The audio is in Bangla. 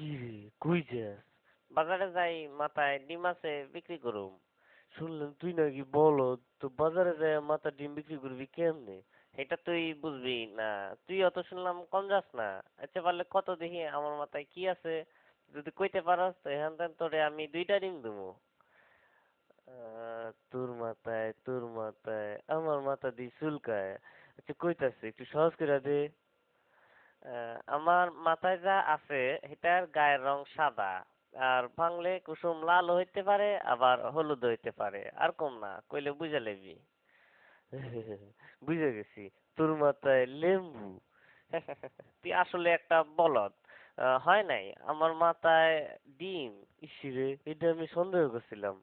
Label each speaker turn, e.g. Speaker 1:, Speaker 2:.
Speaker 1: কি রে, কই যাস?
Speaker 2: বাজারে যাই, মাথায় ডিম আছে, বিক্রি করুম।
Speaker 1: শুনলাম তুই নাকি বলদ, তো বাজারে যায় মাথা ডিম বিক্রি করবি কেমনে?
Speaker 2: এটা তুই বুঝবি না। তুই অত শুনলাম কম যাস না। আচ্ছা পারলে কত দেখি আমার মাথায় কি আছে, যদি কইতে পারস তো এখান থেকে তোরে আমি 2টা ডিম দেবো।
Speaker 1: তোর মাথায় আমার মাথা দিয়ে চুলকায়। আচ্ছা কইতাছে একটু সহজ করে দে।
Speaker 2: আমার মাথায় যা আছে এটার গায়ের রং সাদা, আর ভাঙলে কুসুম লাল হইতে পারে আবার হলুদ হইতে পারে, আর কম না কইলে বুঝা লবি।
Speaker 1: বুঝে গেছি, তোর মাথায় লেম্বু।
Speaker 2: তুই আসলে একটা বলদ। হয় নাই, আমার মাথায় ডিম।
Speaker 1: ইসিরে, এটা আমি সন্দেহ করছিলাম।